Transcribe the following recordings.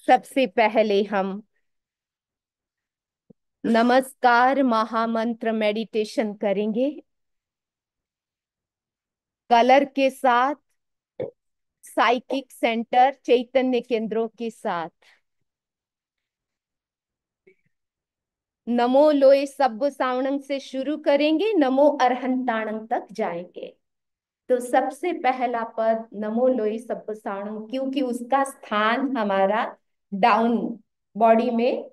सबसे पहले हम नमस्कार महामंत्र मेडिटेशन करेंगे कलर के साथ, साइकिक सेंटर चैतन्य केंद्रों के साथ। नमो लोए सब्ब सावणंग से शुरू करेंगे, नमो अरहंताणंग तक जाएंगे। तो सबसे पहला पद नमो लोई सब्ब सावणंग, क्योंकि उसका स्थान हमारा डाउन बॉडी में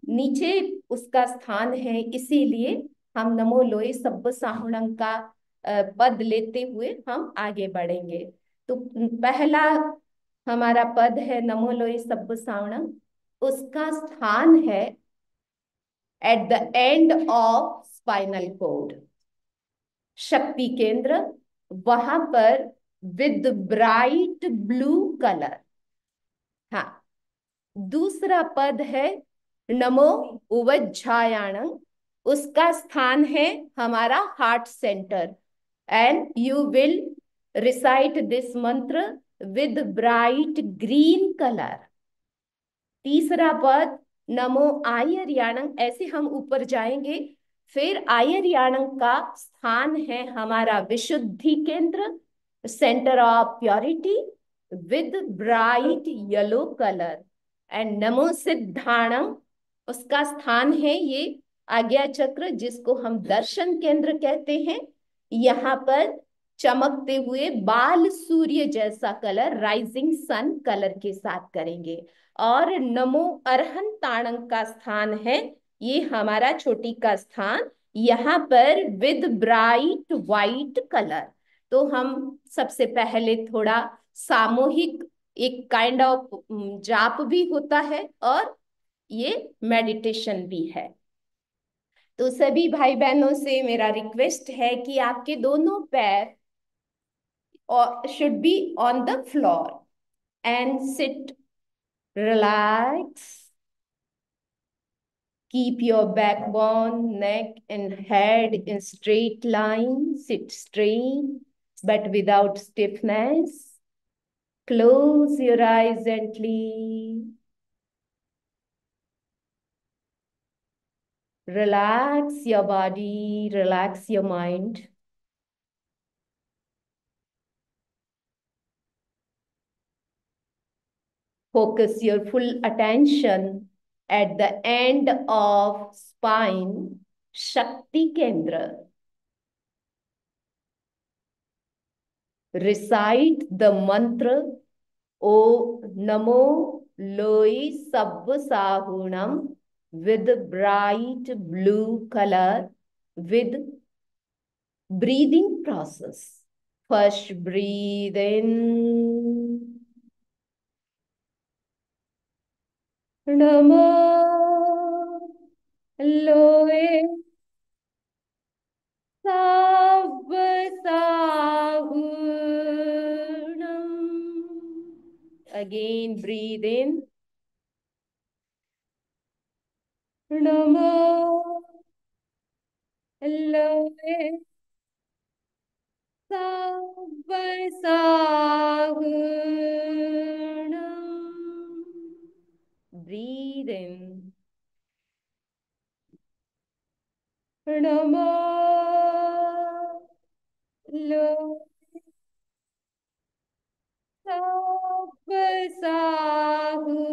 नीचे उसका स्थान है, इसीलिए हम नमो लोई सब्ब साहुणंग का पद लेते हुए हम आगे बढ़ेंगे। तो पहला हमारा पद है नमो लोई सब्ब साहुणंग। उसका स्थान है at the end of spinal cord, शक्ति केंद्र, वहां पर विद ब्राइट ब्लू कलर। हाँ, दूसरा पद है नमो उवज्झायाणं। उसका स्थान है हमारा heart centre, and you will recite this मंत्र विद ब्राइट ग्रीन कलर। तीसरा पद नमो आयर्याणं, ऐसे हम ऊपर जाएंगे। फिर आयर्याणं का स्थान है हमारा विशुद्धि केंद्र, centre of purity, with bright yellow colour. And नमो सिद्धाणं, उसका स्थान है ये आज्ञा चक्र, जिसको हम दर्शन केंद्र कहते हैं। यहाँ पर चमकते हुए बाल सूर्य जैसा कलर, राइजिंग सन कलर के साथ करेंगे। और नमो अरहंत ताणंग का स्थान है ये हमारा चोटी का स्थान, यहाँ पर विद ब्राइट वाइट कलर। तो हम सबसे पहले थोड़ा सामूहिक, एक काइंड ऑफ जाप भी होता है और ये मेडिटेशन भी है। तो सभी भाई बहनों से मेरा रिक्वेस्ट है कि आपके दोनों पैर should be on the floor and sit, relax. Keep your backbone, neck, and head in straight line. Sit straight, but without stiffness. Close your eyes gently. Relax your body, relax your mind. Focus your full attention at the end of spine, Shakti Kendra. Recite the mantra O Namo Loi Sabba Sahunam with bright blue color with breathing process. First breathe in. Namo Loe Sabba Sahunam. Again breathe in. Namo Loe Sabba Sahunam. Breathe in. Namo Loe Sabba Sahunam.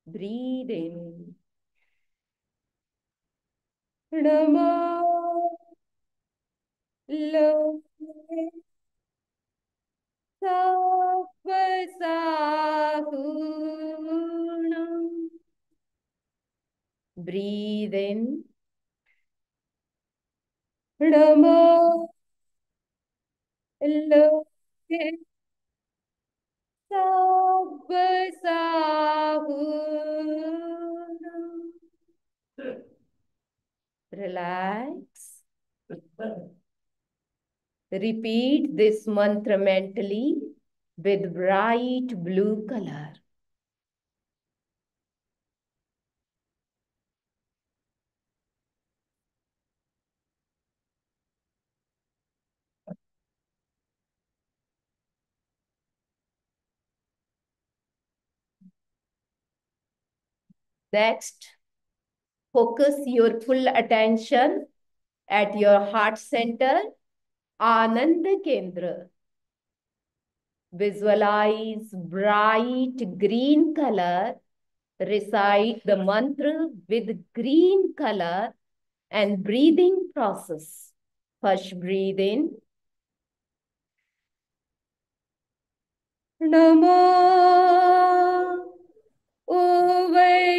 Breathe in. Namo Loe Sabba Sahunam. Breathe in. Namo Loe Sabba Sahunam. Relax. Repeat this mantra mentally with bright blue color. Next, focus your full attention at your heart center, Anand Kendra. Visualize bright green color. Recite the mantra with green color and breathing process. First, breathe in. Namo Uvajjayanam.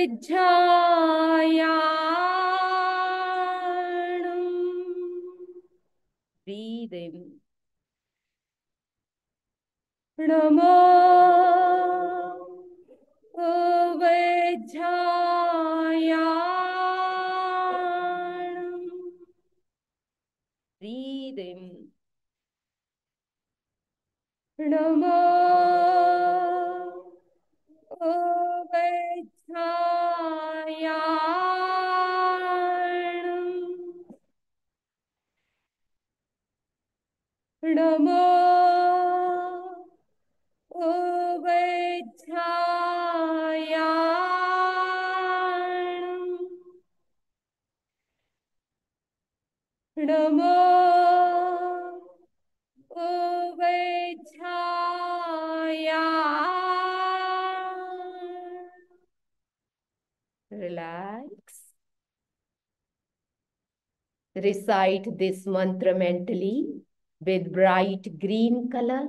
Breathe in. Namo Uvajjayanam. Breathe in. Namo Uvajjayanam. Namo Uvajjayanam. Namo Uvajjayanam. Relax. Recite this mantra mentally with bright green color.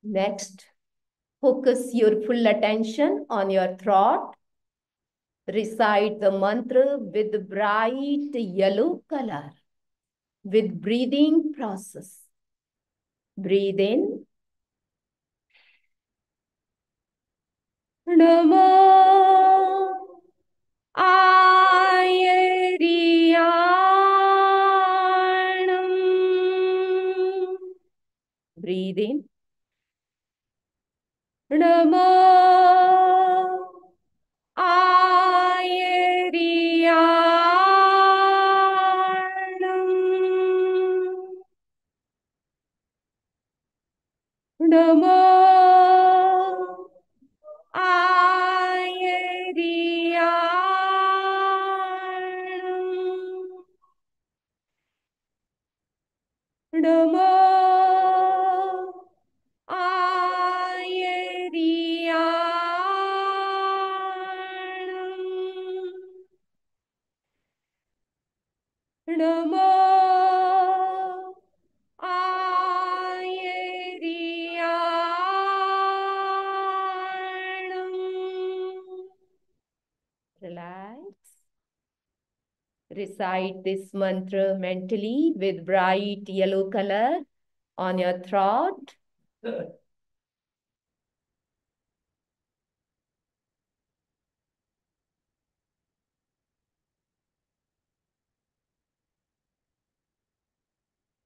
Next, focus your full attention on your throat. Recite the mantra with bright yellow color with breathing process. Breathe in. Namo Ayariyanam. Breathe in. Namo Ayariyanam. Namo Ayariyanam. Namo Ayariyanam. Namo Ayariyanam. Relax. Recite this mantra mentally with bright yellow color on your throat.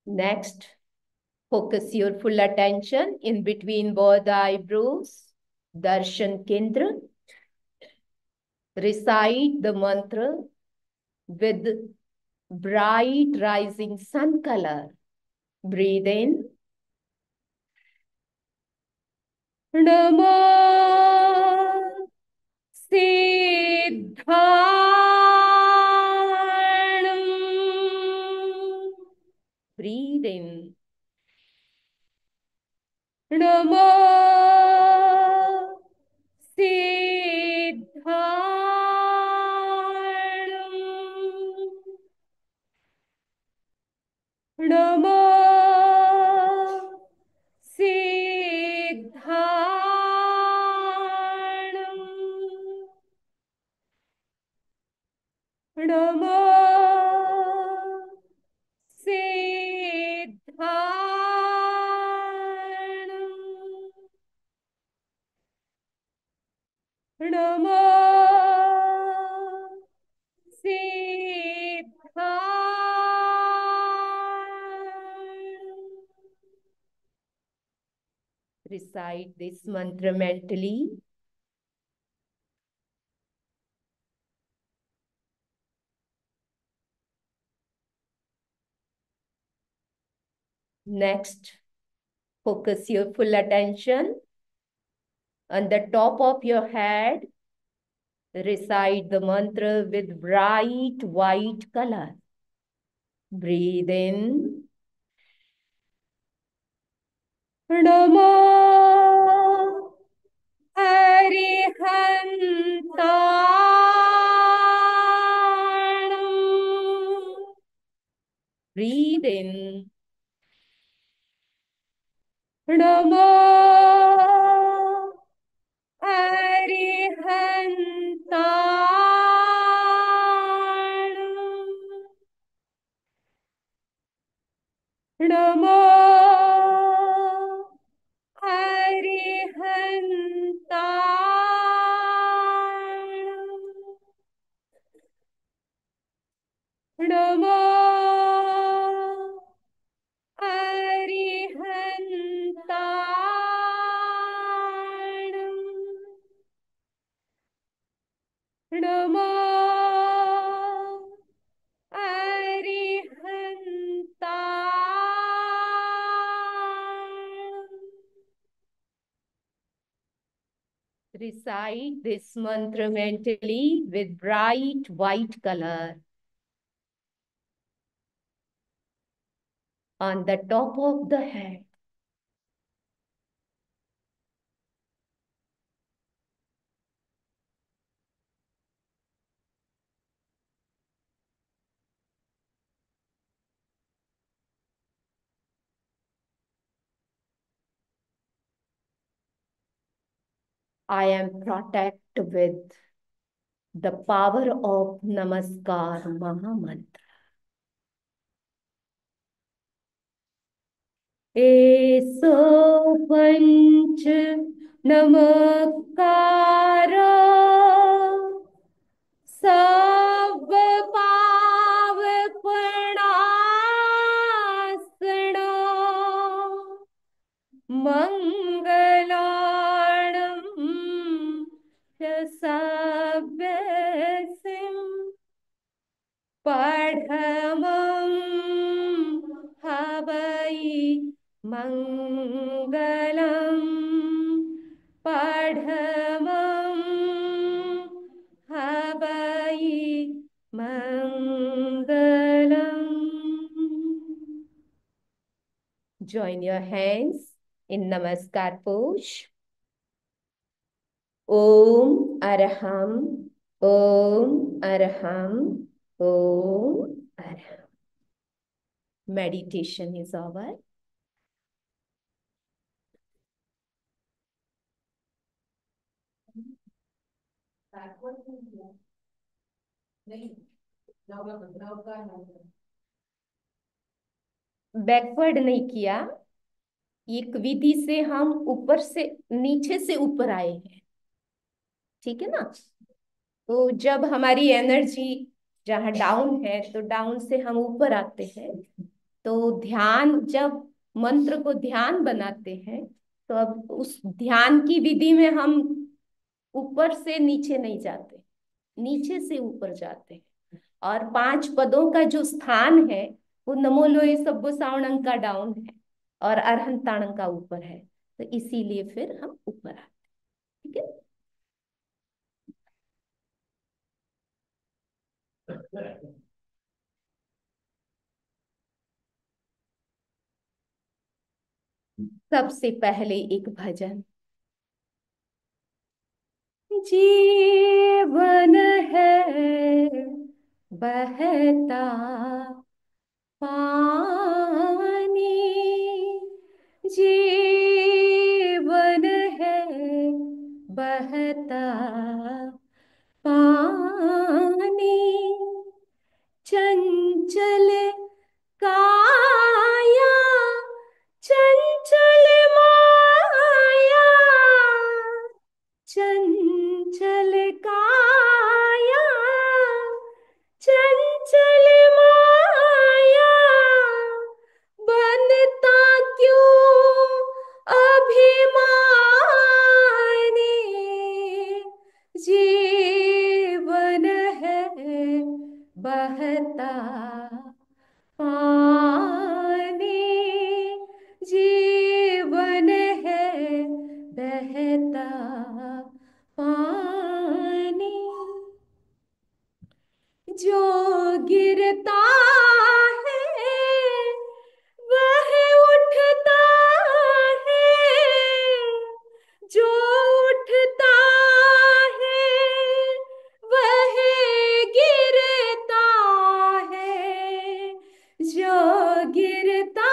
Next, focus your full attention in between both the eyebrows, Darshan Kendra. Recite the mantra with bright rising sun color. Breathe in. Namo Siddhanam. Breathe in. Namo Siddhanam. Namo Siddhanam. Namo Siddhanam. Namo Siddhanam. Recite this mantra mentally. Next, focus your full attention on the top of your head. Recite the mantra with bright white color. Breathe in. Namo Arihantanam. Breathe in. Namo Arihantanam. Namo Arihantanam. Namo Arihantanam. Namo Arihantanam. Recite this mantra mentally with bright white color. On the top of the head. I am protected with the power of Namaskar Mahamantra. एसो पंच नमस्कार सब पाव प्रणासना मंगलाणं च सभ्यसिं पठमं हवै मंगलम पठमं हवै मंगलम. Join your hands in Namaskar pose. Om Arham, Om Arham, Om Arham. Meditation is over. Backward नहीं किया. एक विधि से हम ऊपर से नीचे से ऊपर आए हैं. ठीक है ना. तो जब हमारी एनर्जी जहाँ डाउन है तो डाउन से हम ऊपर आते हैं. तो ध्यान, जब मंत्र को ध्यान बनाते हैं तो अब उस ध्यान की विधि में हम ऊपर से नीचे नहीं जाते, नीचे से ऊपर जाते हैं. और 5 पदों का जो स्थान है वो नमो लोई सब्बो सावणंग का डाउन है और अरहंताणंग का ऊपर है. तो इसीलिए फिर हम ऊपर आते हैं. ठीक है. सबसे पहले एक भजन. जीवन है बहता पानी, जीवन है बहता पानी, चंचल काया चंचल माया, चंचल काया चंचल माया, बनता क्यों अभिमान. बहता पानी जीवन है, बहता पानी। जो गिरता है वह उठता है, जो उठता है वह गिरता है, जो गिरता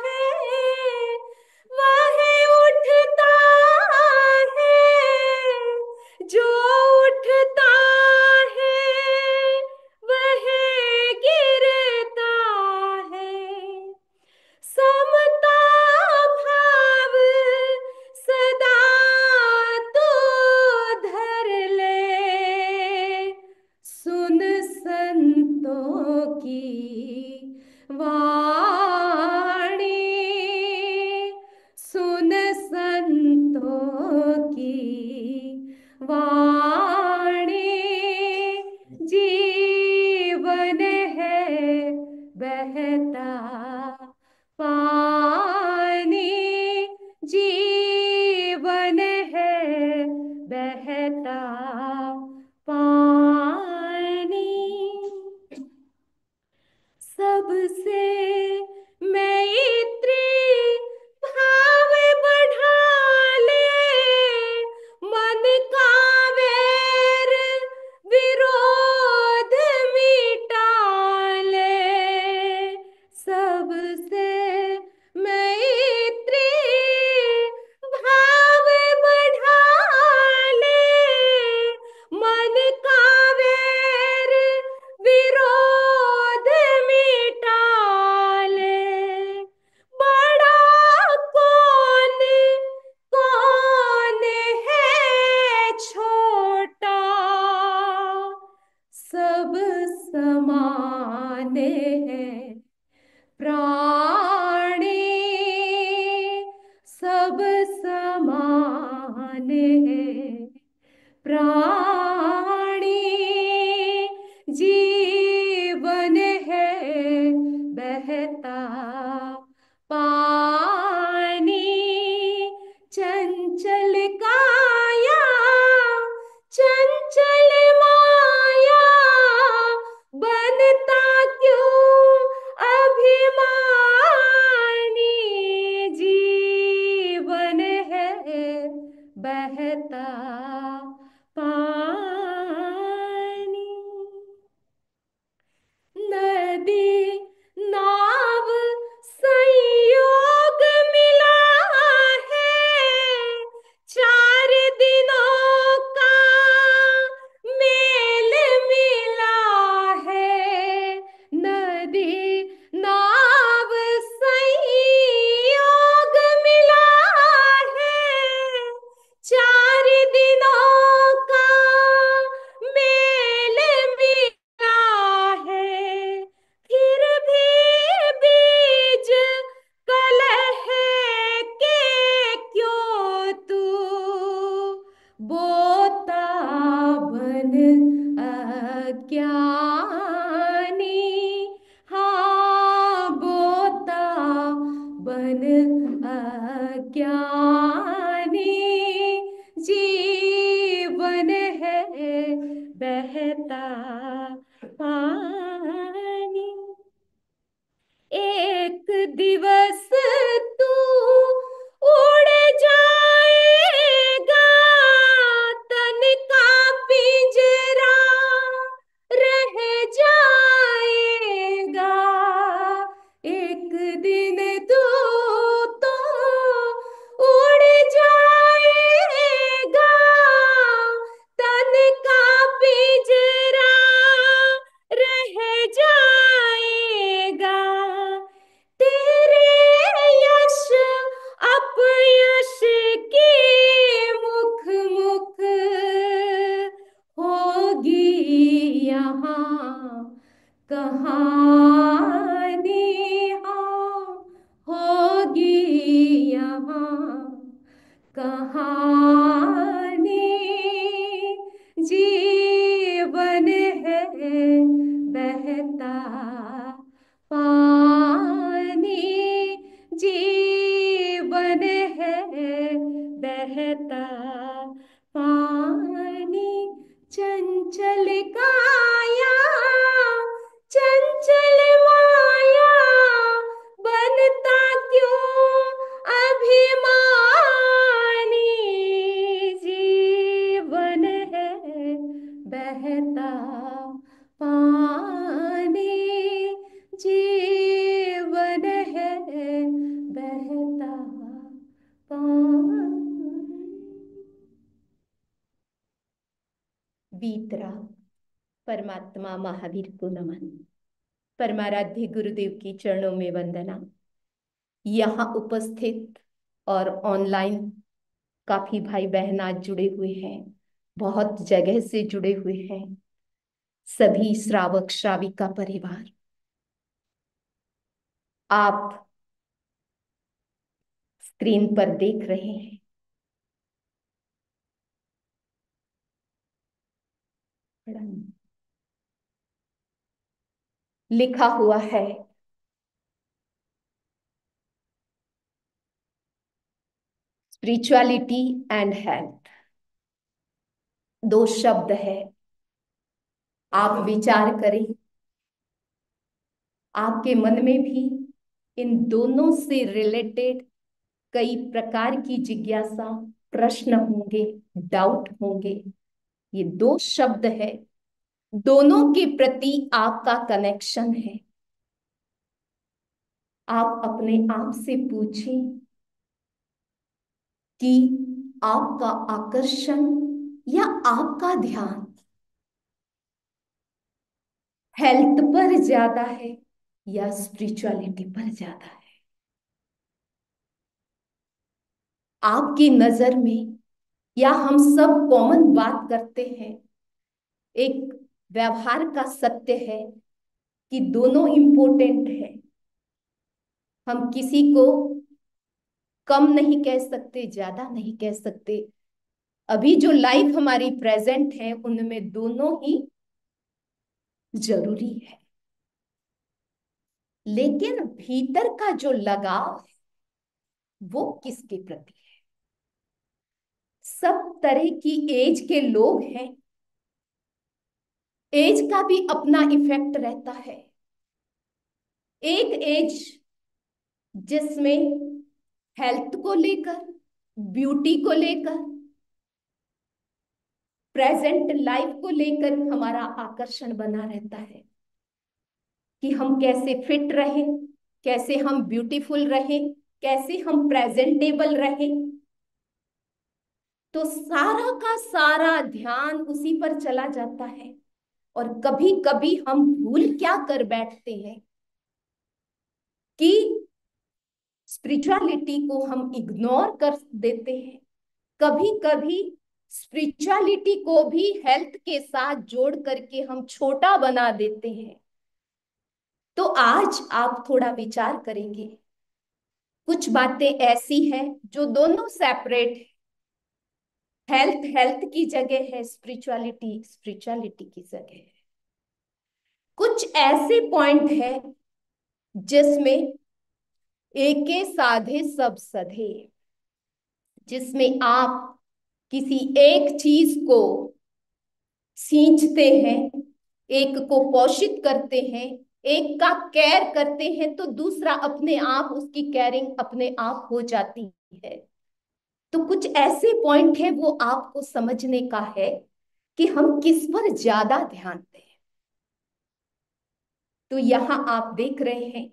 है वह उठता है, जो उठता है वह गिरता है। समता भाव सदा तू धर ले, सुन संतों की वाणी, सुन संतों की वाणी। जीवन है बहता पानी, जीवन है बहता पानी। सबसे मैत्री भाव बढ़ा ले, मन का वैर विरोध मिटा ले। सबसे मैत्री भाव बढ़ा ले, मन का वैर विरोध मिटा ले। बड़ा कौन कौन है छोटा, सब समान है प्राणी, सब समान है प्राणी। जीवन है बहता पानी, चंचल काया चंचल माया, बनता क्यों अभिमानी। जीवन है बहता पानी। नदी नाव संयोग मिला है, चार दिनों का मेल मिला है। नदी नाव संयोग मिला है, चार दिनों का मेल मिला है। फिर भी बीज कलह के क्यों तू बोता बन अज्ञानी। हाँ, बोता बन अज्ञानी। जीवन है बहता पानी। एक दिवस तू उड़ जाएगा, तन का पिंजरा रह जाएगा। एक दिन तू तो उड़ जाएगा, तन का पिंजरा रह जाएगा। तेरे यश अपयश की मुख मुख होगी यहाँ कहानी। हाँ, होगी यहाँ कहानी। जीवन है बहता पानी, जीवन है बहता पानी। चंचल काया चंचल माया, बनता क्यों अभिमानी। जीवन है बहता पानी, जीवन है बहता पानी। बीतरा परमात्मा महावीर को नमन। परमाराध्य गुरुदेव की चरणों में वंदना। यहाँ उपस्थित और ऑनलाइन काफी भाई बहन आज जुड़े हुए हैं, बहुत जगह से जुड़े हुए हैं। सभी श्रावक श्राविका परिवार, आप स्क्रीन पर देख रहे हैं लिखा हुआ है स्पिरिचुअलिटी एंड हेल्थ। दो शब्द है, आप विचार करें, आपके मन में भी इन दोनों से रिलेटेड कई प्रकार की जिज्ञासा, प्रश्न होंगे, डाउट होंगे। ये दो शब्द है, दोनों के प्रति आपका कनेक्शन है। आप अपने आप से पूछें कि आपका आकर्षण या आपका ध्यान हेल्थ पर ज्यादा है या स्पिरिचुअलिटी पर ज्यादा है। आपकी नजर में, या हम सब कॉमन बात करते हैं, एक व्यवहार का सत्य है कि दोनों इंपॉर्टेंट है। हम किसी को कम नहीं कह सकते, ज्यादा नहीं कह सकते। अभी जो लाइफ हमारी प्रेजेंट है उनमें दोनों ही जरूरी है। लेकिन भीतर का जो लगाव है वो किसके प्रति है? सब तरह की एज के लोग हैं, एज का भी अपना इफेक्ट रहता है। एक एज जिसमें हेल्थ को लेकर, ब्यूटी को लेकर, प्रेजेंट लाइफ को लेकर हमारा आकर्षण बना रहता है कि हम कैसे फिट रहें, कैसे हम ब्यूटीफुल रहें, कैसे हम प्रेजेंटेबल रहें। तो सारा का सारा ध्यान उसी पर चला जाता है। और कभी कभी हम भूल क्या कर बैठते हैं कि स्पिरिचुअलिटी को हम इग्नोर कर देते हैं। कभी कभी स्पिरिचुअलिटी को भी हेल्थ के साथ जोड़ करके हम छोटा बना देते हैं। तो आज आप थोड़ा विचार करेंगे, कुछ बातें ऐसी हैं जो दोनों सेपरेट है। हेल्थ हेल्थ की जगह है, स्पिरिचुअलिटी स्पिरिचुअलिटी की जगह है। कुछ ऐसे पॉइंट है जिसमें एके साधे सब सधे, जिसमें आप किसी एक चीज को सींचते हैं, एक को पोषित करते हैं, एक का केयर करते हैं, तो दूसरा अपने आप उसकी केयरिंग अपने आप हो जाती है। तो कुछ ऐसे पॉइंट है वो आपको समझने का है कि हम किस पर ज्यादा ध्यान दें। तो यहां आप देख रहे हैं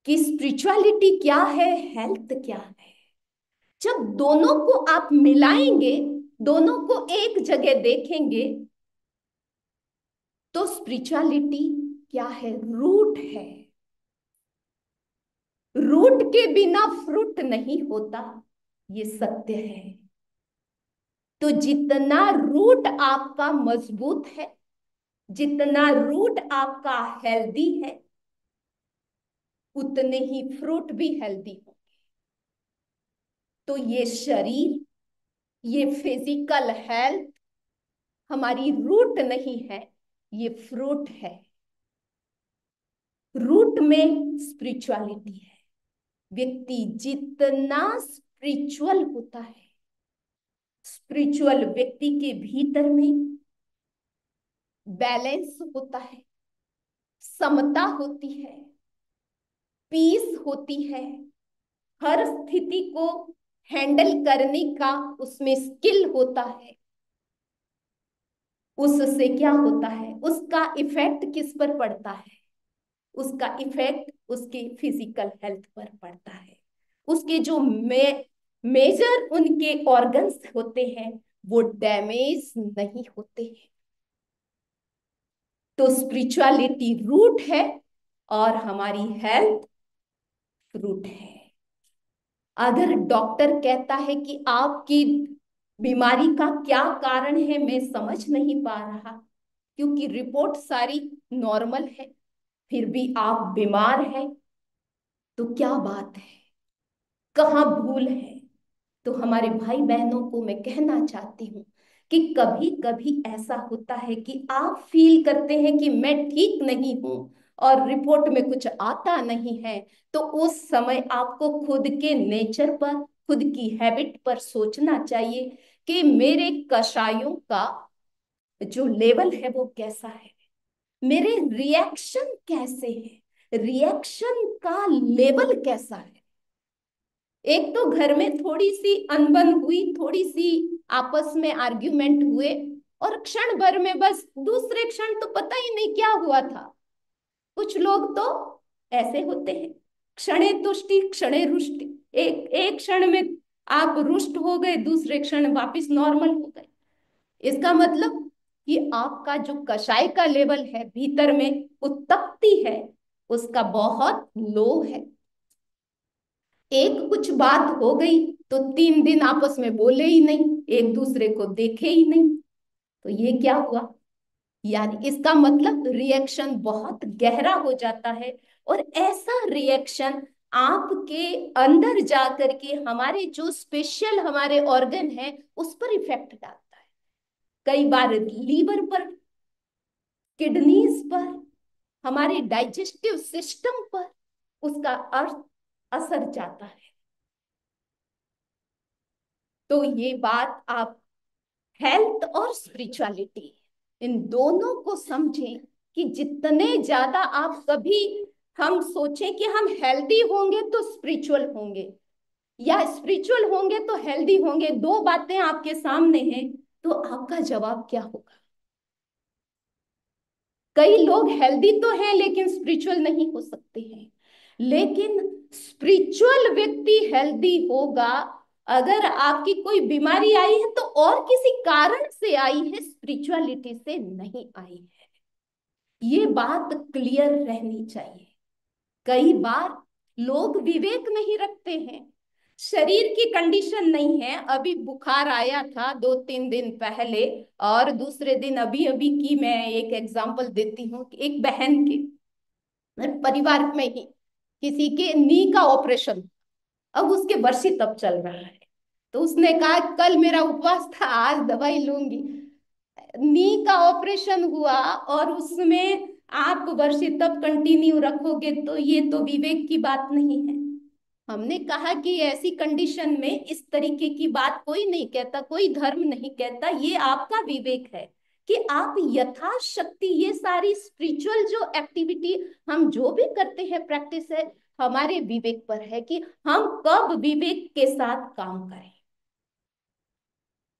कि स्पिरिचुअलिटी क्या है, हेल्थ क्या है। जब दोनों को आप मिलाएंगे, दोनों को एक जगह देखेंगे, तो स्पिरिचुअलिटी क्या है? रूट है। रूट के बिना फ्रूट नहीं होता, ये सत्य है। तो जितना रूट आपका मजबूत है, जितना रूट आपका हेल्दी है, उतने ही फ्रूट भी हेल्दी होंगे। तो ये शरीर, ये फिजिकल हेल्थ हमारी रूट नहीं है, ये फ्रूट है। रूट में स्पिरिचुअलिटी है। व्यक्ति जितना स्पिरिचुअल होता है, स्पिरिचुअल व्यक्ति के भीतर में बैलेंस होता है, समता होती है, पीस होती है, हर स्थिति को हैंडल करने का उसमें स्किल होता है। उससे क्या होता है, उसका इफेक्ट किस पर पड़ता है? उसका इफेक्ट उसके फिजिकल हेल्थ पर पड़ता है। उसके जो मेजर उनके ऑर्गन्स होते हैं वो डैमेज नहीं होते हैं। तो स्पिरिचुअलिटी रूट है और हमारी हेल्थ फ्रूट है। अगर डॉक्टर कहता है कि आपकी बीमारी का क्या कारण है, मैं समझ नहीं पा रहा, क्योंकि रिपोर्ट सारी नॉर्मल है, फिर भी आप बीमार हैं, तो क्या बात है, कहाँ भूल है? तो हमारे भाई बहनों को मैं कहना चाहती हूँ कि कभी कभी ऐसा होता है कि आप फील करते हैं कि मैं ठीक नहीं हूं और रिपोर्ट में कुछ आता नहीं है, तो उस समय आपको खुद के नेचर पर, खुद की हैबिट पर सोचना चाहिए कि मेरे कषायों का जो लेवल है वो कैसा है, मेरे रिएक्शन कैसे है, रिएक्शन का लेवल कैसा है। एक तो घर में थोड़ी सी अनबन हुई, थोड़ी सी आपस में आर्ग्यूमेंट हुए, और क्षण भर में, बस दूसरे क्षण तो पता ही नहीं क्या हुआ था। कुछ लोग तो ऐसे होते हैं, क्षणे तुष्टि क्षणे रुष्टि, एक एक क्षण में आप रुष्ट हो गए, दूसरे क्षण वापस नॉर्मल हो गए। इसका मतलब कि आपका जो कषाय का लेवल है, भीतर में उत्तप्ति है, उसका बहुत लो है। एक कुछ बात हो गई तो 3 दिन आपस में बोले ही नहीं, एक दूसरे को देखे ही नहीं, तो ये क्या हुआ? यानी इसका मतलब रिएक्शन बहुत गहरा हो जाता है, और ऐसा रिएक्शन आपके अंदर जाकर के हमारे जो स्पेशल हमारे ऑर्गन है उस पर इफेक्ट डालता है। कई बार लीवर पर, किडनीज पर, हमारे डाइजेस्टिव सिस्टम पर उसका अर्थ असर जाता है। तो ये बात आप हेल्थ और स्पिरिचुअलिटी इन दोनों को समझें कि जितने ज्यादा आप कभी हम सोचें कि हम हेल्दी होंगे तो स्पिरिचुअल होंगे, या स्पिरिचुअल होंगे तो हेल्दी होंगे, दो बातें आपके सामने हैं, तो आपका जवाब क्या होगा? कई लोग हेल्दी तो हैं लेकिन स्पिरिचुअल नहीं हो सकते हैं। लेकिन स्पिरिचुअल व्यक्ति हेल्दी होगा। अगर आपकी कोई बीमारी आई है तो और किसी कारण से आई है, स्पिरिचुअलिटी से नहीं आई है। ये बात क्लियर रहनी चाहिए। कई बार लोग विवेक नहीं रखते हैं, शरीर की कंडीशन नहीं है, अभी बुखार आया था 2-3 दिन पहले, और दूसरे दिन अभी अभी की मैं एक एग्जांपल देती हूँ कि एक बहन के परिवार में ही किसी के नी का ऑपरेशन, अब उसके बरसी तब चल रहा है, तो उसने कहा कल मेरा उपवास था, आज दवाई लूंगी। नी का ऑपरेशन हुआ और उसमें आप वर्षी तब कंटिन्यू रखोगे, तो ये तो विवेक की बात नहीं है। हमने कहा कि ऐसी कंडीशन में इस तरीके की बात कोई नहीं कहता, कोई धर्म नहीं कहता, ये आपका विवेक है कि आप यथाशक्ति ये सारी स्पिरिचुअल जो एक्टिविटी हम जो भी करते हैं, प्रैक्टिस है, हमारे विवेक पर है कि हम कब विवेक के साथ काम करें।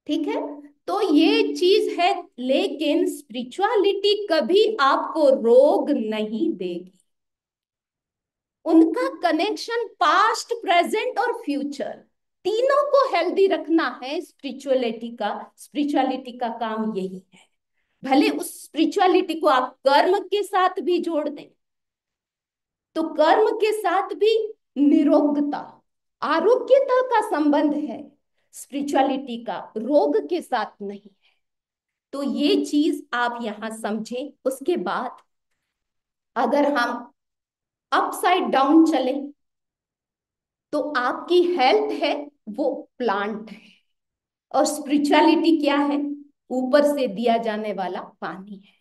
ठीक है, तो ये चीज है। लेकिन स्पिरिचुअलिटी कभी आपको रोग नहीं देगी। उनका कनेक्शन पास्ट, प्रेजेंट और फ्यूचर तीनों को हेल्दी रखना है। स्पिरिचुअलिटी का काम यही है। भले उस स्पिरिचुअलिटी को आप कर्म के साथ भी जोड़ दें, तो कर्म के साथ भी निरोगता, आरोग्यता का संबंध है, स्पिरिचुअलिटी का रोग के साथ नहीं। तो ये चीज आप यहां समझें। उसके बाद अगर हम अपसाइड डाउन चले, तो आपकी हेल्थ है वो प्लांट है, और स्पिरिचुअलिटी क्या है? ऊपर से दिया जाने वाला पानी है।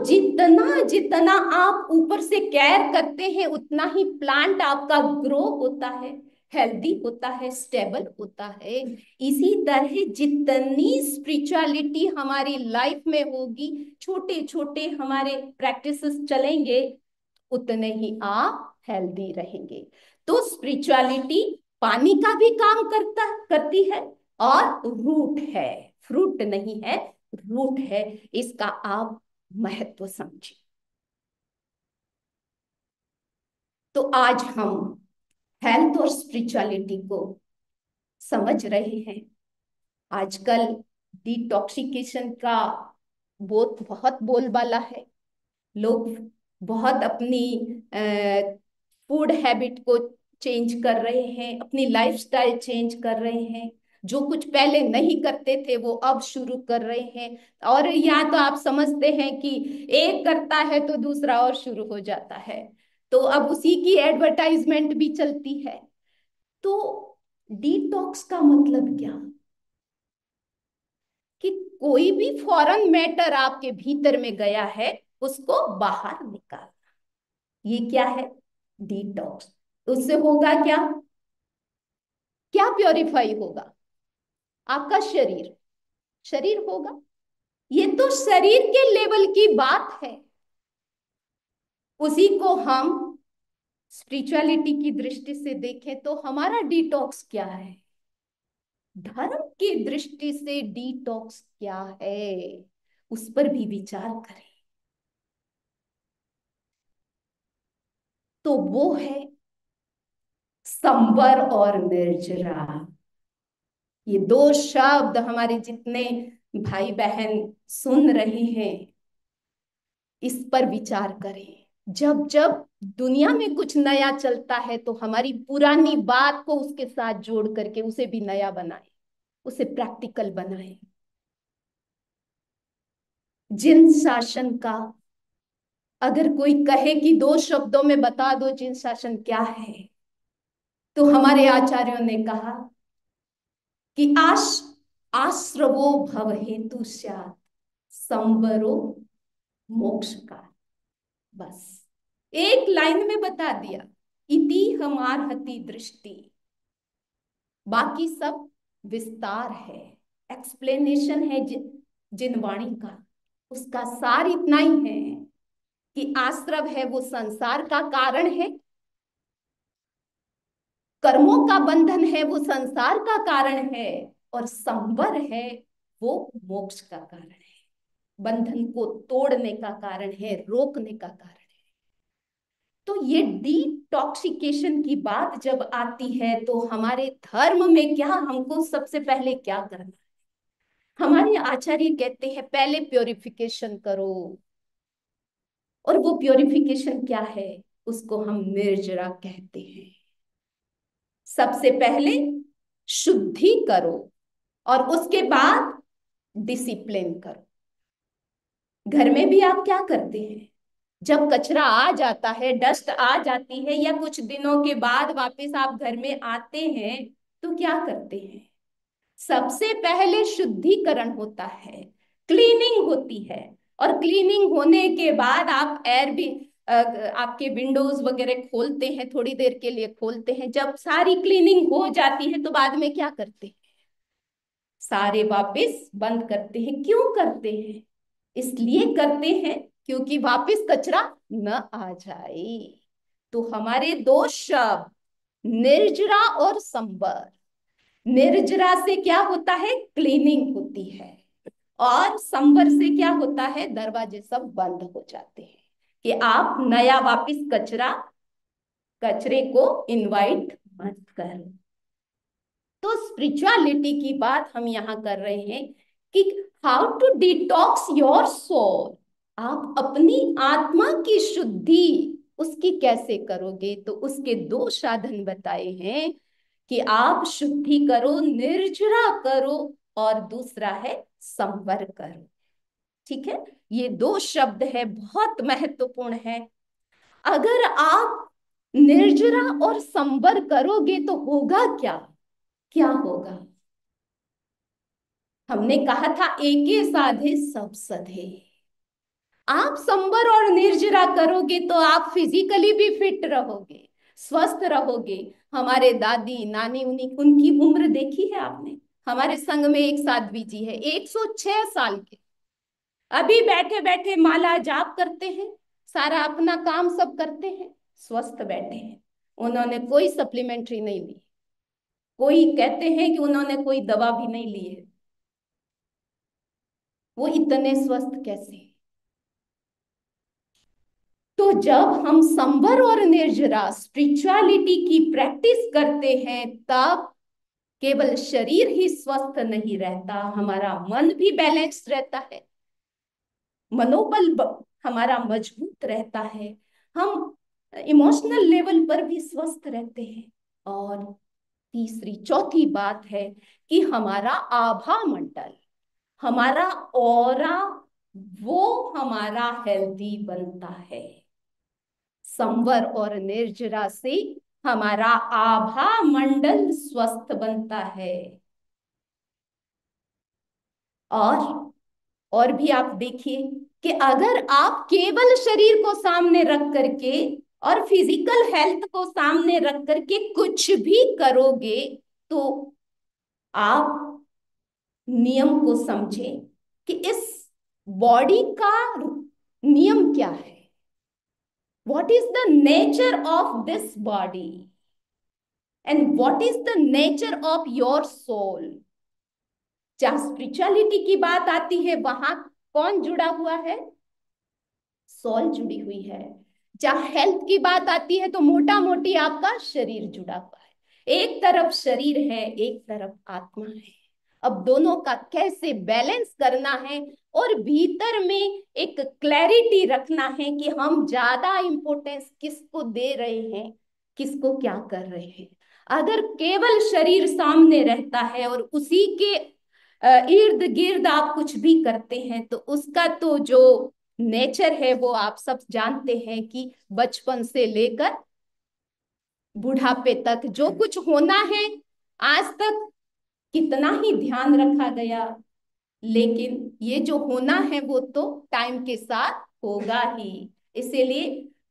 जितना जितना आप ऊपर से केयर करते हैं उतना ही प्लांट आपका ग्रो होता है, हेल्दी होता है, स्टेबल होता है। इसी तरह जितनी स्पिरिचुअलिटी हमारी लाइफ में होगी, छोटे छोटे हमारे प्रैक्टिसेस चलेंगे, उतने ही आप हेल्दी रहेंगे। तो स्पिरिचुअलिटी पानी का भी काम करती है, और रूट है, फ्रूट नहीं है, रूट है। इसका आप महत्व समझिए। तो आज हम हेल्थ और स्पिरिचुअलिटी को समझ रहे हैं। आजकल डिटॉक्सिकेशन का बहुत बहुत बोलबाला है। लोग बहुत अपनी फूड हैबिट को चेंज कर रहे हैं, अपनी लाइफस्टाइल चेंज कर रहे हैं। जो कुछ पहले नहीं करते थे वो अब शुरू कर रहे हैं। और या तो आप समझते हैं कि एक करता है तो दूसरा और शुरू हो जाता है, तो अब उसी की एडवर्टाइजमेंट भी चलती है। तो डिटॉक्स का मतलब क्या? कि कोई भी फॉरेन मैटर आपके भीतर में गया है, उसको बाहर निकाल, ये क्या है? डिटॉक्स। उससे होगा क्या? क्या प्योरीफाई होगा? आपका शरीर, शरीर होगा। ये तो शरीर के लेवल की बात है। उसी को हम स्पिरिचुअलिटी की दृष्टि से देखें तो हमारा डिटॉक्स क्या है? धर्म की दृष्टि से डिटॉक्स क्या है, उस पर भी विचार करें। तो वो है संवर और निर्जरा। ये दो शब्द हमारे जितने भाई बहन सुन रहे हैं, इस पर विचार करें। जब जब दुनिया में कुछ नया चलता है तो हमारी पुरानी बात को उसके साथ जोड़ करके उसे भी नया बनाए, उसे प्रैक्टिकल बनाए। जिन शासन का अगर कोई कहे कि दो शब्दों में बता दो जिन शासन क्या है, तो हमारे आचार्यों ने कहा कि आश्रवो भव हेतु स्यात् संवरो मोक्ष का। बस एक लाइन में बता दिया, इति हमारहति दृष्टि। बाकी सब विस्तार है, एक्सप्लेनेशन है जिन वाणी का। उसका सार इतना ही है कि आश्रव है वो संसार का कारण है, कर्मों का बंधन है वो संसार का कारण है, और संवर है वो मोक्ष का कारण है, बंधन को तोड़ने का कारण है, रोकने का कारण है। तो ये डिटॉक्सिकेशन की बात जब आती है तो हमारे धर्म में क्या, हमको सबसे पहले क्या करना है? हमारे आचार्य कहते हैं पहले प्योरिफिकेशन करो। और वो प्योरिफिकेशन क्या है? उसको हम निर्जरा कहते हैं। सबसे पहले शुद्धि करो और उसके बाद डिसिप्लिन करो। घर में भी आप क्या करते हैं? जब कचरा आ जाता है, डस्ट आ जाती है, या कुछ दिनों के बाद वापस आप घर में आते हैं, तो क्या करते हैं? सबसे पहले शुद्धिकरण होता है, क्लीनिंग होती है। और क्लीनिंग होने के बाद आप एयर भी आपके विंडोज वगैरह खोलते हैं, थोड़ी देर के लिए खोलते हैं। जब सारी क्लीनिंग हो जाती है तो बाद में क्या करते हैं? सारे वापस बंद करते हैं। क्यों करते हैं? इसलिए करते हैं क्योंकि वापस कचरा न आ जाए। तो हमारे दो शब्द निर्जरा और संवर। निर्जरा से क्या होता है? क्लीनिंग होती है। और संवर से क्या होता है? दरवाजे सब बंद हो जाते हैं कि आप नया वापस कचरे को इनवाइट मत करो। तो स्पिरिचुअलिटी की बात हम यहां कर रहे हैं कि how to detox your soul. आप अपनी आत्मा की शुद्धि उसकी कैसे करोगे? तो उसके दो साधन बताए हैं कि आप शुद्धि करो, निर्जरा करो, और दूसरा है संवर करो। ठीक है, ये दो शब्द है, बहुत महत्वपूर्ण है। अगर आप निर्जरा और संवर करोगे तो होगा क्या? क्या होगा? हमने कहा था एके साधे सब सधे। आप संबर और निर्जरा करोगे तो आप फिजिकली भी फिट रहोगे, स्वस्थ रहोगे। हमारे दादी नानी उन्हीं उनकी उम्र देखी है आपने? हमारे संग में एक साध्वी जी है, 106 साल के, अभी बैठे बैठे माला जाप करते हैं, सारा अपना काम सब करते हैं, स्वस्थ बैठे हैं। उन्होंने कोई सप्लीमेंट्री नहीं ली, कोई कहते हैं कि उन्होंने कोई दवा भी नहीं ली है। वो इतने स्वस्थ कैसे? तो जब हम संवर और निर्जरा स्पिरिचुअलिटी की प्रैक्टिस करते हैं, तब केवल शरीर ही स्वस्थ नहीं रहता, हमारा मन भी बैलेंस रहता है, मनोबल हमारा मजबूत रहता है, हम इमोशनल लेवल पर भी स्वस्थ रहते हैं। और तीसरी चौथी बात है कि हमारा आभा मंडल, हमारा ऑरा, वो हमारा हेल्दी बनता है। संवर और निर्जरा से हमारा आभा मंडल स्वस्थ बनता है। और और भी आप देखिए कि अगर आप केवल शरीर को सामने रख करके और फिजिकल हेल्थ को सामने रख करके कुछ भी करोगे, तो आप नियम को समझें कि इस बॉडी का नियम क्या है, what is the nature of this body and what is the nature of your soul. जहां स्पिरिचुअलिटी की बात आती है वहां कौन जुड़ा हुआ है? सोल जुड़ी हुई है। जहां हेल्थ की बात आती है तो मोटा मोटी आपका शरीर जुड़ा हुआ है। एक तरफ शरीर है, एक तरफ आत्मा है। अब दोनों का कैसे बैलेंस करना है और भीतर में एक क्लैरिटी रखना है कि हम ज्यादा इंपॉर्टेंस किसको दे रहे हैं, किसको क्या कर रहे हैं। अगर केवल शरीर सामने रहता है और उसी के इर्द गिर्द आप कुछ भी करते हैं, तो उसका तो जो नेचर है वो आप सब जानते हैं कि बचपन से लेकर बुढ़ापे तक जो कुछ होना है, आज तक कितना ही ध्यान रखा गया, लेकिन ये जो होना है वो तो टाइम के साथ होगा ही। इसीलिए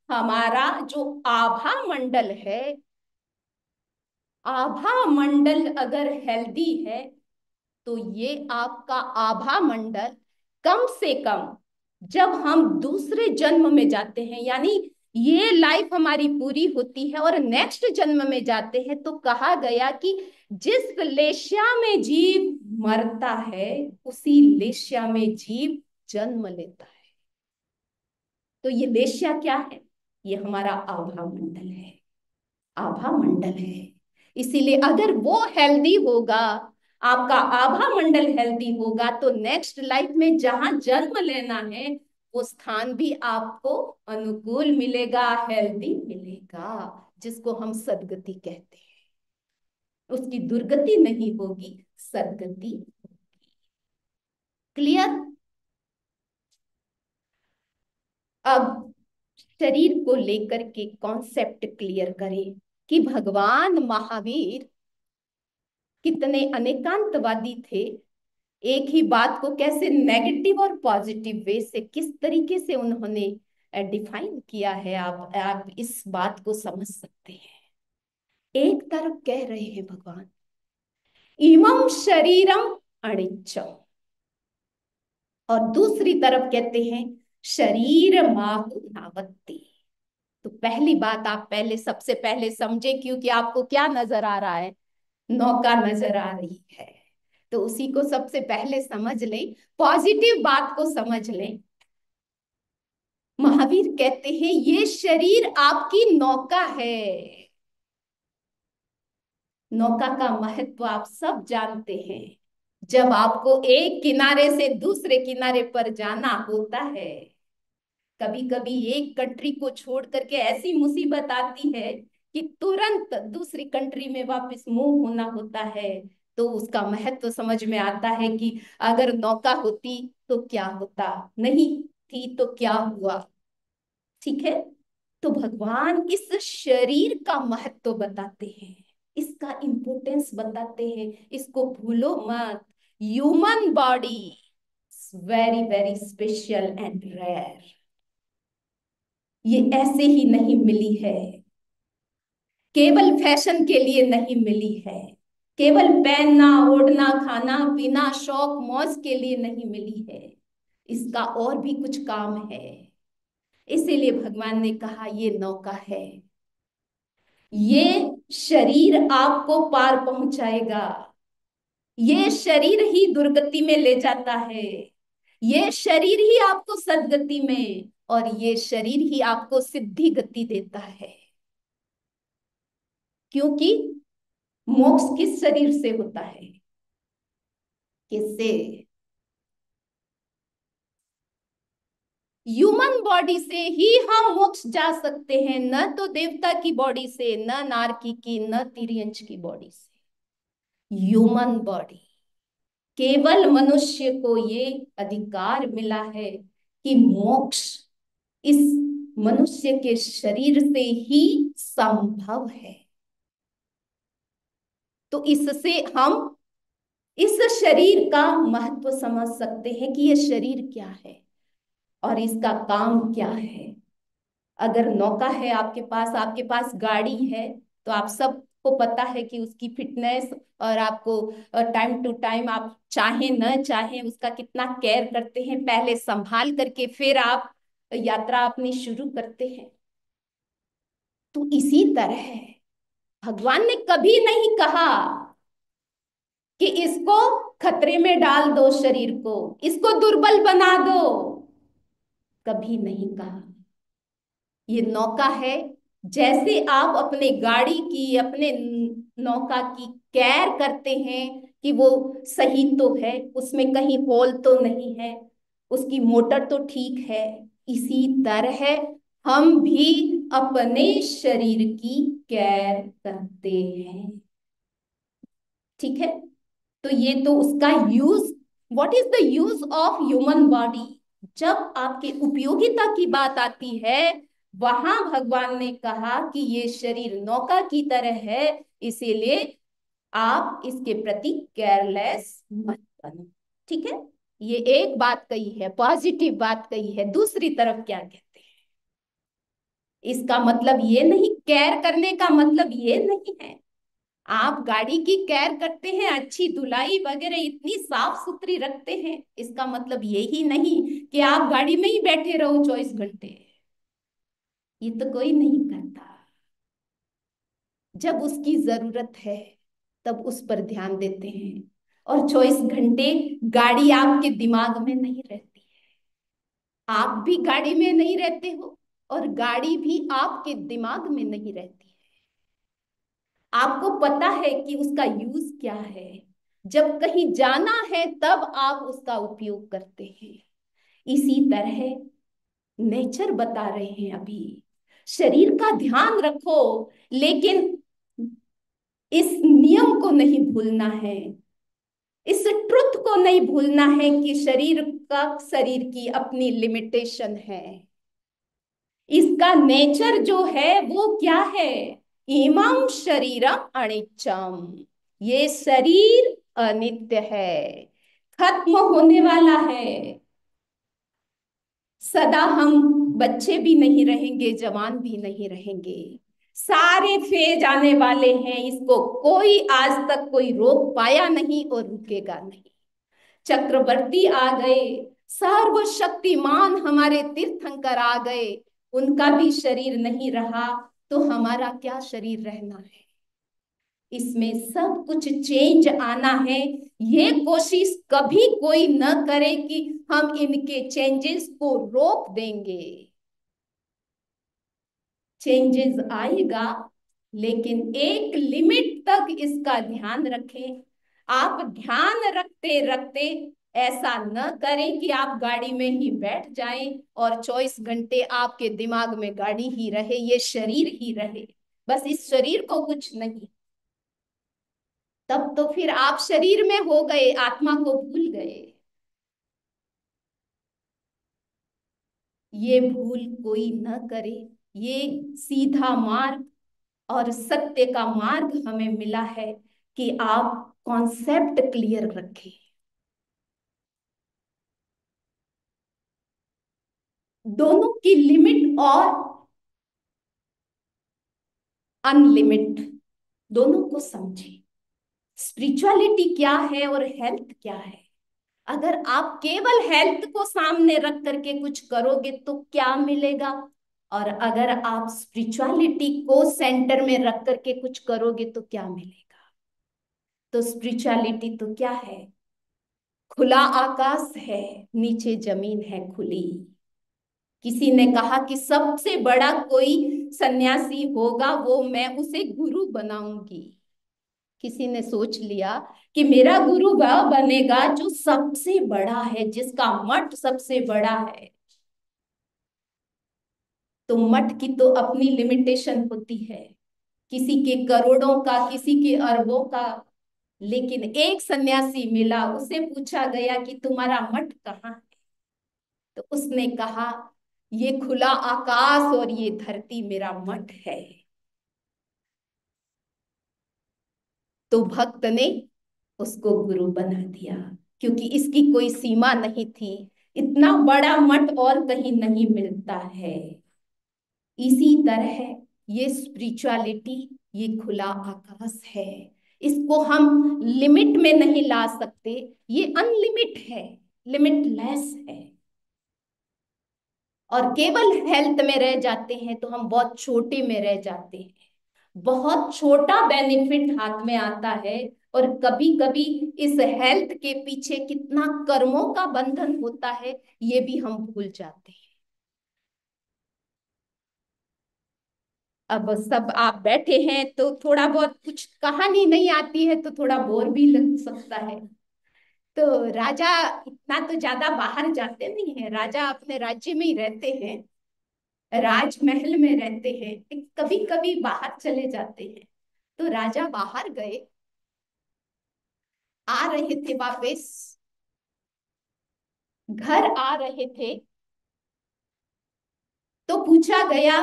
हमारा जो आभा मंडल है, आभा मंडल अगर हेल्दी है, तो ये आपका आभा मंडल कम से कम जब हम दूसरे जन्म में जाते हैं, यानी ये लाइफ हमारी पूरी होती है और नेक्स्ट जन्म में जाते हैं, तो कहा गया कि जिस लेश्या में जीव मरता है उसी लेश्या में जीव जन्म लेता है। तो ये लेश्या क्या है? ये हमारा आभा मंडल है, आभा मंडल है। इसीलिए अगर वो हेल्दी होगा, आपका आभा मंडल हेल्दी होगा, तो नेक्स्ट लाइफ में जहां जन्म लेना है वो स्थान भी आपको अनुकूल मिलेगा, हेल्दी मिलेगा, जिसको हम सदगति कहते हैं। उसकी दुर्गति नहीं होगी, सदगति। क्लियर? अब शरीर को लेकर के कॉन्सेप्ट क्लियर करें कि भगवान महावीर कितने अनेकांतवादी थे। एक ही बात को कैसे नेगेटिव और पॉजिटिव वे से किस तरीके से उन्होंने डिफाइन किया है, आप इस बात को समझ सकते हैं। एक तरफ कह रहे हैं भगवान, इमं शरीरम अनिच्चम, और दूसरी तरफ कहते हैं शरीर माहु नावत्ति। तो पहली बात आप पहले सबसे पहले समझे, क्योंकि आपको क्या नजर आ रहा है? नौका नजर आ रही है। तो उसी को सबसे पहले समझ लें, पॉजिटिव बात को समझ लें। महावीर कहते हैं ये शरीर आपकी नौका है। नौका का महत्व आप सब जानते हैं। जब आपको एक किनारे से दूसरे किनारे पर जाना होता है, कभी कभी एक कंट्री को छोड़ करके ऐसी मुसीबत आती है कि तुरंत दूसरी कंट्री में वापस मूव होना होता है, तो उसका महत्व समझ में आता है कि अगर नौका होती तो क्या होता, नहीं थी तो क्या हुआ। ठीक है? तो भगवान इस शरीर का महत्व बताते हैं, इसका इंपोर्टेंस बताते हैं, इसको भूलो मत। Human body very very special and rare. ये ऐसे ही नहीं मिली है, केवल फैशन के लिए नहीं मिली है, केवल पहनना ओढ़ना खाना पीना शौक मौज के लिए नहीं मिली है। इसका और भी कुछ काम है। इसीलिए भगवान ने कहा ये नौका है, ये शरीर आपको पार पहुंचाएगा, ये शरीर ही दुर्गति में ले जाता है, ये शरीर ही आपको सदगति में और ये शरीर ही आपको सिद्धि गति देता है। क्योंकि मोक्ष किस शरीर से होता है? किससे? ह्यूमन बॉडी से ही हम मोक्ष जा सकते हैं, न तो देवता की बॉडी से, न नारकी की, न तिर्यंच की बॉडी से। ह्यूमन बॉडी, केवल मनुष्य को ये अधिकार मिला है कि मोक्ष इस मनुष्य के शरीर से ही संभव है। तो इससे हम इस शरीर का महत्व समझ सकते हैं कि ये शरीर क्या है और इसका काम क्या है। अगर नौका है आपके पास गाड़ी है, तो आप सबको पता है कि उसकी फिटनेस और आपको टाइम टू टाइम आप चाहे न चाहे उसका कितना केयर करते हैं, पहले संभाल करके फिर आप यात्रा अपनी शुरू करते हैं। तो इसी तरह भगवान ने कभी नहीं कहा कि इसको खतरे में डाल दो, शरीर को इसको दुर्बल बना दो, कभी नहीं कहा। ये नौका है, जैसे आप अपने गाड़ी की अपने नौका की केयर करते हैं कि वो सही तो है, उसमें कहीं होल तो नहीं है, उसकी मोटर तो ठीक है, इसी तरह हम भी अपने शरीर की केयर करते हैं। ठीक है, तो ये तो उसका use, what is the use of human body. जब आपके उपयोगिता की बात आती है, वहां भगवान ने कहा कि ये शरीर नौका की तरह है, इसीलिए आप इसके प्रति केयरलेस मत बनो। ठीक है, ये एक बात कही है, पॉजिटिव बात कही है। दूसरी तरफ क्या कहते हैं? इसका मतलब ये नहीं, केयर करने का मतलब ये नहीं है आप गाड़ी की केयर करते हैं, अच्छी धुलाई वगैरह इतनी साफ सुथरी रखते हैं, इसका मतलब ये ही नहीं कि आप गाड़ी में ही बैठे रहो 24 घंटे। ये तो कोई नहीं करता। जब उसकी जरूरत है तब उस पर ध्यान देते हैं, और 24 घंटे गाड़ी आपके दिमाग में नहीं रहती है, आप भी गाड़ी में नहीं रहते हो और गाड़ी भी आपके दिमाग में नहीं रहती है। आपको पता है कि उसका यूज क्या है, जब कहीं जाना है तब आप उसका उपयोग करते हैं। इसी तरह नेचर बता रहे हैं अभी, शरीर का ध्यान रखो, लेकिन इस नियम को नहीं भूलना है, इस ट्रुथ को नहीं भूलना है कि शरीर की अपनी लिमिटेशन है। इसका नेचर जो है वो क्या है? इमं शरीरम अनित्यम, ये शरीर अनित्य है, खत्म होने वाला है। सदा हम बच्चे भी नहीं रहेंगे, जवान भी नहीं रहेंगे, सारे फेज आने वाले हैं, इसको कोई आज तक कोई रोक पाया नहीं और रुकेगा नहीं। चक्रवर्ती आ गए, सर्वशक्तिमान हमारे तीर्थंकर आ गए, उनका भी शरीर नहीं रहा, तो हमारा क्या शरीर रहना है? इसमें सब कुछ चेंज आना है। ये कोशिश कभी कोई न करे कि हम इनके चेंजेस को रोक देंगे। चेंजेस आएगा, लेकिन एक लिमिट तक इसका ध्यान रखें। आप ध्यान रखते रखते ऐसा न करें कि आप गाड़ी में ही बैठ जाएं और 24 घंटे आपके दिमाग में गाड़ी ही रहे, ये शरीर ही रहे, बस इस शरीर को कुछ नहीं। तब तो फिर आप शरीर में हो गए, आत्मा को भूल गए। ये भूल कोई न करे। ये सीधा मार्ग और सत्य का मार्ग हमें मिला है कि आप कॉन्सेप्ट क्लियर रखें। दोनों की लिमिट और अनलिमिट दोनों को समझे। स्पिरिचुअलिटी क्या है और हेल्थ क्या है। अगर आप केवल हेल्थ को सामने रख करके कुछ करोगे तो क्या मिलेगा, और अगर आप स्पिरिचुअलिटी को सेंटर में रख करके कुछ करोगे तो क्या मिलेगा। तो स्पिरिचुअलिटी तो क्या है, खुला आकाश है, नीचे जमीन है खुली। किसी ने कहा कि सबसे बड़ा कोई सन्यासी होगा, वो मैं उसे गुरु बनाऊंगी। किसी ने सोच लिया कि मेरा गुरु वह बनेगा जो सबसे बड़ा है, जिसका मठ सबसे बड़ा है। तो मठ की तो अपनी लिमिटेशन होती है, किसी के करोड़ों का, किसी के अरबों का। लेकिन एक सन्यासी मिला, उसे पूछा गया कि तुम्हारा मठ कहाँ है। तो उसने कहा ये खुला आकाश और ये धरती मेरा मठ है। तो भक्त ने उसको गुरु बना दिया, क्योंकि इसकी कोई सीमा नहीं थी। इतना बड़ा मठ और कहीं नहीं मिलता है। इसी तरह ये स्पिरिचुअलिटी, ये खुला आकाश है। इसको हम लिमिट में नहीं ला सकते। ये अनलिमिट है, लिमिटलेस है। और केवल हेल्थ में रह जाते हैं तो हम बहुत छोटे में रह जाते हैं। बहुत छोटा बेनिफिट हाथ में आता है, और कभी कभी इस हेल्थ के पीछे कितना कर्मों का बंधन होता है ये भी हम भूल जाते हैं। अब सब आप बैठे हैं तो थोड़ा बहुत कुछ कहानी नहीं आती है तो थोड़ा बोर भी लग सकता है। तो राजा इतना तो ज्यादा बाहर जाते नहीं है, राजा अपने राज्य में ही रहते हैं, राजमहल में रहते हैं, कभी कभी बाहर चले जाते हैं। तो राजा बाहर गए, आ रहे थे वापस, घर आ रहे थे। तो पूछा गया,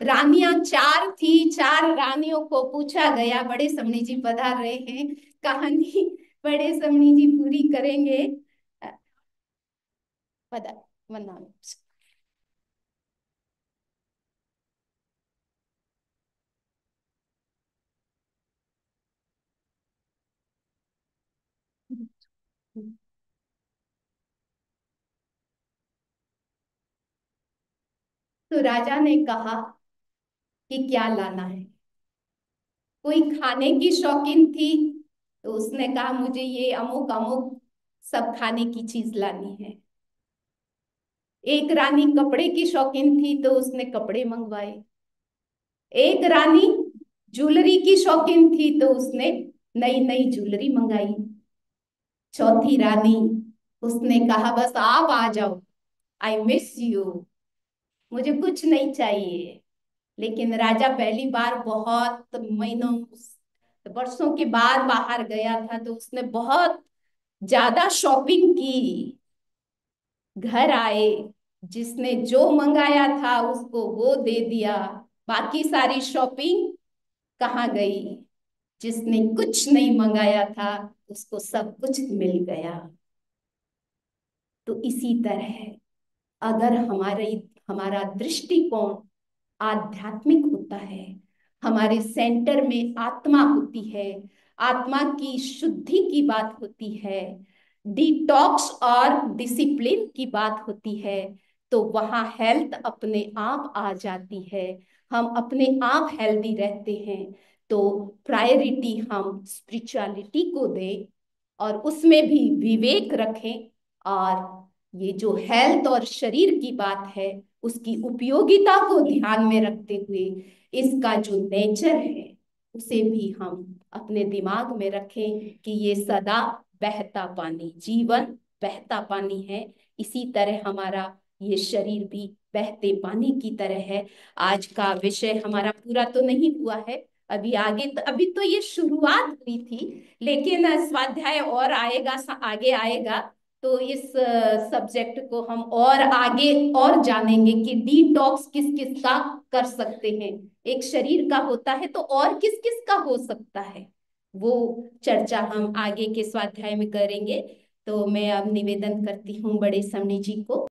रानियां चार थी, चार रानियों को पूछा गया, बड़े समणी जी पधार रहे हैं, कहानी बड़े समणी जी पूरी करेंगे। पधार, वंदना। तो राजा ने कहा कि क्या लाना है। कोई खाने की शौकीन थी, तो उसने कहा मुझे ये अमुक अमुक सब खाने की चीज लानी है। एक रानी कपड़े की शौकीन थी, तो उसने कपड़े मंगवाए। एक रानी ज्वेलरी की शौकीन थी, तो उसने नई नई ज्वेलरी मंगाई। चौथी रानी, उसने कहा बस आप आ जाओ, आई मिस यू, मुझे कुछ नहीं चाहिए। लेकिन राजा पहली बार बहुत महीनों, वर्षों के बाद बाहर गया था, तो उसने बहुत ज्यादा शॉपिंग की। घर आए, जिसने जो मंगाया था उसको वो दे दिया। बाकी सारी शॉपिंग कहाँ गई। जिसने कुछ नहीं मंगाया था उसको सब कुछ मिल गया। तो इसी तरह अगर हमारे हमारा दृष्टिकोण आध्यात्मिक होता है, हमारे सेंटर में आत्मा होती है, आत्मा की शुद्धि की बात होती है, डिटॉक्स और डिसिप्लिन की बात होती है, तो वहाँ हेल्थ अपने आप आ जाती है। हम अपने आप हेल्दी रहते हैं। तो प्रायोरिटी हम स्पिरिचुअलिटी को दें, और उसमें भी विवेक रखें। और ये जो हेल्थ और शरीर की बात है, उसकी उपयोगिता को ध्यान में रखते हुए इसका जो नेचर है उसे भी हम अपने दिमाग में रखें कि ये सदा बहता पानी, जीवन बहता पानी है। इसी तरह हमारा ये शरीर भी बहते पानी की तरह है। आज का विषय हमारा पूरा तो नहीं हुआ है, अभी आगे, तो अभी तो ये शुरुआत हुई थी, लेकिन स्वाध्याय और आएगा, आगे आएगा। तो इस सब्जेक्ट को हम और आगे और जानेंगे कि डिटॉक्स किस किस का कर सकते हैं। एक शरीर का होता है तो और किस किस का हो सकता है, वो चर्चा हम आगे के स्वाध्याय में करेंगे। तो मैं अब निवेदन करती हूँ बड़े समणी जी को।